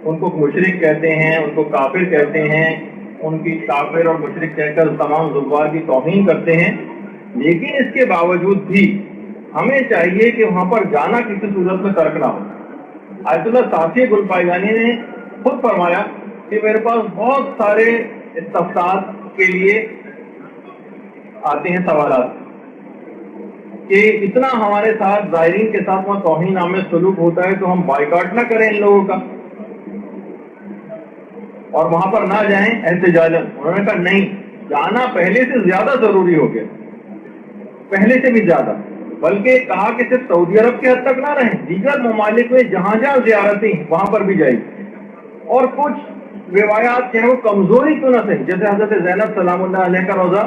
ان کو مشرک کہتے ہیں، ان کو کافر کہتے ہیں، ان کی کافر اور مشرک کہہ کر تمام زوار کی توہین کرتے ہیں، لیکن اس کے باوجود بھی ہمیں چاہیے کہ وہاں پر جانا کسی صورت میں ترک نہ ہو۔ آیت اللہ صافی گلپائگانی نے خود فرمایا کہ میرے پاس بہت سارے استفسار کے لیے آتے ہیں سوالات کہ اتنا ہمارے ساتھ زائرین کے ساتھ وہاں توہین آمیز سلوک ہوتا ہے تو ہم بائیکاٹ نہ کریں ان لوگوں کا اور وہاں پر نہ جائیں احتجاجاً۔ انہوں نے کہا نہیں، جانا پہلے سے زیادہ ضروری ہو گیا، پہلے سے بھی زیادہ، بلکہ کہا کہ صرف سعودی عرب کے حد تک نہ رہیں، دیگر ممالک میں جہاں جہاں زیارتیں وہاں پر بھی جائیں۔ اور کچھ روایات ہیں وہ کمزوری کیوں نہ صحیح، جیسے حضرت زینب سلام اللہ علیہ کا روزہ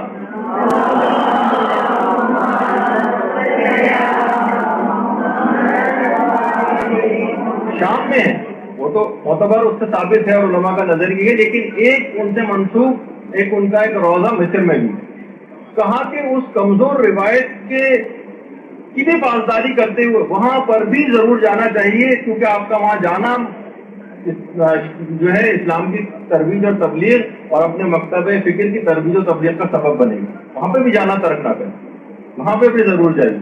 شام میں ہے، وہ تو معتبر اس سے ثابت ہے اور علماء کا نظر یہ ہے، لیکن ایک ان سے منسوب ایک ان کا ایک روزہ مصر میں بھی، کہا کہ اس کمزور روایت کی بھی پاسداری کرتے ہوئے وہاں پر بھی ضرور جانا چاہیے، کیونکہ آپ کا وہاں جانا جو ہے اسلام کی ترویج اور تبلیغ اور اپنے مکتب فکر کی ترویج اور تبلیغ کا سبب بنے گا۔ وہاں پہ بھی جانا ترک نہ کریں، وہاں پہ بھی ضرور جائیے۔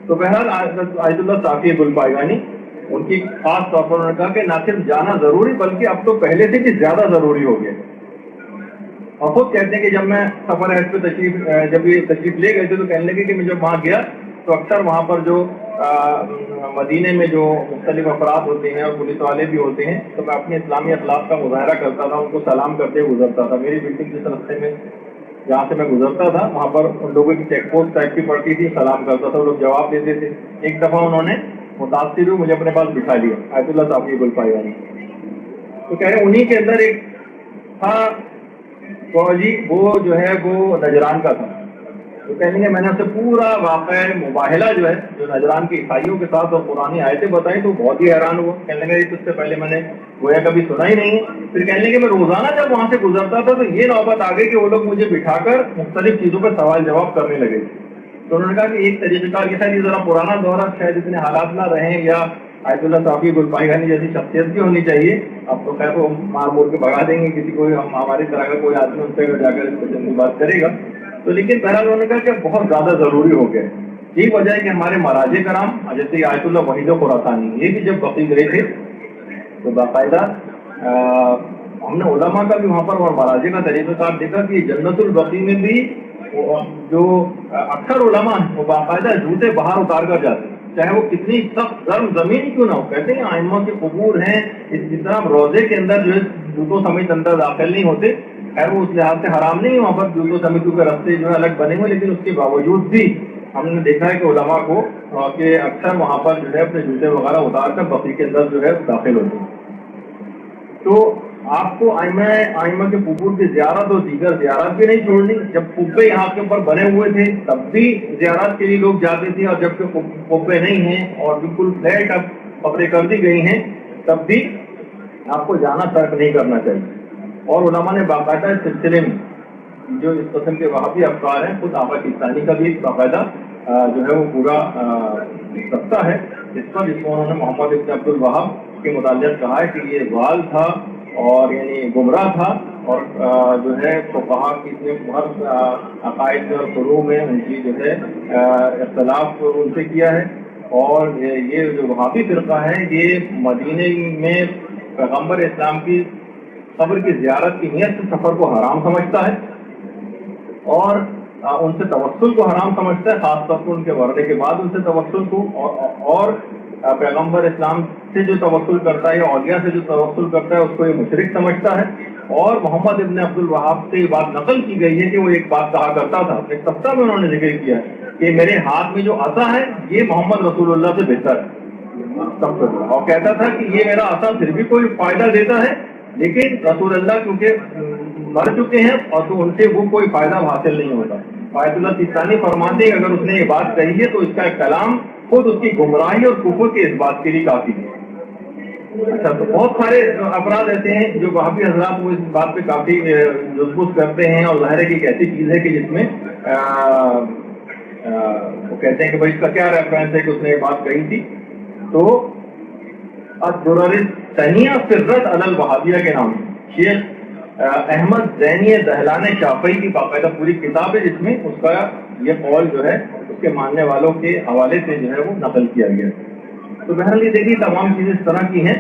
تو بہرحال آیت اللہ صافی گلپائگانی ان کی خاص طور پر انہوں نے کہا کہ نہ صرف جانا ضروری بلکہ اب تو پہلے سے بھی زیادہ ضروری ہو گیا۔ اور خود کہتے ہیں کہ جب میں سفر حج پہ جب یہ تشریف لے گئے تھے تو کہنے لگے کہ میں جب وہاں گیا تو اکثر وہاں پر جو مدینے میں جو مختلف افراد ہوتے ہیں اور پولیس والے بھی ہوتے ہیں تو میں اپنے اسلامی اخلاق کا مظاہرہ کرتا تھا، ان کو سلام کرتے گزرتا تھا۔ میری بلڈنگ جس راستے میں جہاں سے میں گزرتا تھا وہاں پر ان لوگوں کی چیک پوسٹ ٹائپ کی پڑتی تھی، سلام کرتا تھا، وہ لوگ جواب دیتے تھے۔ ایک دفعہ انہوں نے متاثر ہوئے مجھے اپنے پاس بٹھا لیا، آیت اللہ صافی گلپائگانی تو کہہ رہے انہیں کے اندر ایک تھا فوجی، وہ جو ہے وہ نجران کا تھا، تو کہنے کہ میں نے اسے پورا واقعہ مباہلہ جو ہے جو نجران کے عیسائیوں کے ساتھ اور قرآنی آیتیں بتائیں تو بہت ہی حیران ہوا۔ کہنے لگے اس سے پہلے میں نے گویا کبھی سنا ہی نہیں ہے۔ پھر کہنے لگے میں روزانہ جب وہاں سے گزرتا تھا تو یہ نوبت آ گئی کہ وہ لوگ مجھے بٹھا کر مختلف چیزوں پر سوال جواب کرنے لگے۔ تو انہوں نے کہا کہ ایک طریقہ کار یہ تھا کہ ذرا پرانا دورہ شاید اتنے حالات نہ رہیں، یا آیت اللہ صافی گلپائگانی جیسی شخصیت بھی ہونی چاہیے۔ اب تو خیر وہ مار مور کے بھگا دیں گے کسی کو، ہماری طرح کا کوئی آدمی ان سے جا کر اس قسم کی بات کرے گا تو، لیکن بہرحال انہوں نے کہا کہ بہت زیادہ ضروری ہو گیا۔ یہی وجہ ہے کہ ہمارے مراجع کرام جیسے آیت اللہ وحید خراسانی یہ بھی جب بقی گئے تھے تو باقاعدہ ہم نے علماء کا بھی وہاں پر اور مراجع کا طریقہ کار دیکھا کہ جنت البقیع میں بھی جو اکثر علماء ہیں وہ باقاعدہ جوتے باہر اتار کر جاتے ہیں، چاہے وہ کتنی سخت گرم زمین کیوں نہ ہو۔ کہتے ہیں ائمہ کے قبور ہیں، جس طرح روزے کے اندر جو ہے جوتوں سمیت اندر داخل نہیں ہوتے، خیر وہ اس لحاظ سے حرام نہیں ہے وہاں پر جوتوں سمیت کے راستے جو ہے الگ بنے ہوئے، لیکن اس کے باوجود بھی ہم نے دیکھا ہے کہ علماء کو کہ اکثر وہاں پر جو ہے اپنے جوتے وغیرہ اتار کر بقیع کے اندر جو ہے داخل ہوتے ہیں۔ تو آپ کو ائمہ کے قبور کی زیارت اور دیگر زیارت بھی نہیں چھوڑنی۔ جب قبے یہاں کے اوپر بنے ہوئے تھے تب بھی زیارت کے لیے لوگ جاتے تھے، اور جب کہ قبے نہیں ہیں اور بالکل فلیٹ اب قبریں کر دی گئی ہیں تب بھی آپ کو جانا ترک نہیں کرنا چاہیے۔ اور علماء نے باقاعدہ اس سلسلے میں جو اس قسم کے وہابی افکار ہیں، خود آفا کستانی کا بھی باقاعدہ جو ہے وہ پورا سکتا ہے اس پر، جس کو انہوں نے محمد ابن عبد الوہاب کے متعلق کہا ہے کہ یہ ضال تھا اور یعنی گمراہ تھا، اور جو ہے فقہا کی ہر عقائد اور فروع میں ان کی جو ہے اختلاف ان سے کیا ہے۔ اور یہ جو وہابی فرقہ ہے یہ مدینے میں پیغمبر اسلام کی قبر کی زیارت کی نیت سے سفر کو حرام سمجھتا ہے اور ان سے توسل کو حرام سمجھتا ہے، خاص طور پر ان کے وردے کے بعد ان سے توسل کو، اور پیغمبر اسلام سے جو توسل کرتا ہے یا اولیاء سے جو توسل کرتا ہے اس کو یہ مشرک سمجھتا ہے۔ اور محمد ابن عبد الوہاب سے یہ بات نقل کی گئی ہے کہ وہ ایک بات کہا کرتا تھا، ایک تختہ میں انہوں نے ذکر کیا ہے کہ میرے ہاتھ میں جو عصا ہے یہ محمد رسول اللہ سے بہتر ہے، اور کہتا تھا کہ یہ میرا عصا پھر بھی کوئی فائدہ دیتا ہے لیکن رسول اللہ کیونکہ مر چکے ہیں اور تو ان سے وہ کوئی فائدہ حاصل نہیں ہوتا۔ آیت اللہ سیستانی فرماتے ہیں اگر اس نے یہ بات کہی ہے تو اس کا کلام خود اس کی گمراہی اور کفر کے اس بات کے لیے کافی ہے۔ اچھا، تو بہت سارے افراد ایسے ہیں جو وہابی حضرات وہ اس بات پہ کافی جزبوز کرتے ہیں، اور ظاہر ہے کہ ایک ایسی چیز ہے کہ جس میں وہ کہتے ہیں کہ بھائی اس کا کیا ریفرنس ہے کہ اس نے یہ بات کہی تھی۔ تو الدرر الثانیہ فی الرد علی الوہابیہ کے نام سے شیخ احمد زینی دہلان شافعی کی باقاعدہ پوری کتاب ہے، جس میں اس کا یہ قول جو ہے اس کے ماننے والوں کے حوالے سے جو ہے وہ نقل کیا گیا. تو بہرحال یہ دیکھیے تمام چیزیں اس طرح کی ہیں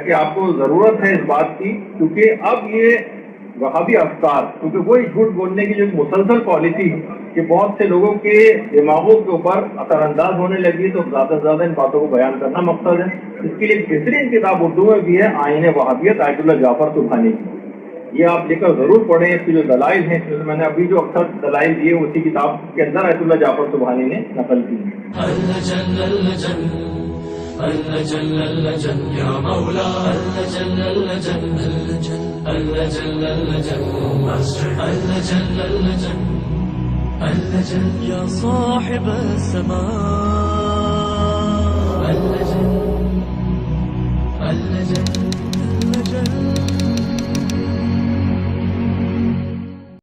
کہ آپ کو ضرورت ہے اس بات کی، کیونکہ اب یہ وہابی افکار، کیونکہ وہی جھوٹ بولنے کی جو ایک مسلسل پالیسی کہ بہت سے لوگوں کے دماغوں کے اوپر اثر انداز ہونے لگی، تو زیادہ سے زیادہ ان باتوں کو بیان کرنا مقصد ہے. اس کے لیے ایک بہترین کتاب اردو میں بھی ہے، آئین وہابیت، آیت اللہ جعفر سبحانی کی. یہ آپ لے کر ضرور پڑھیں. اس کی جو دلائل ہیں، میں نے ابھی جو اکثر دلائل دیے اسی کتاب کے اندر آیت اللہ جعفر سبحانی نے نقل کی. اللجن اللجن يا مولا اللجن اللجن اللجن اللجن اللجن اللجن اللجن يا صاحب السماء اللجن اللجن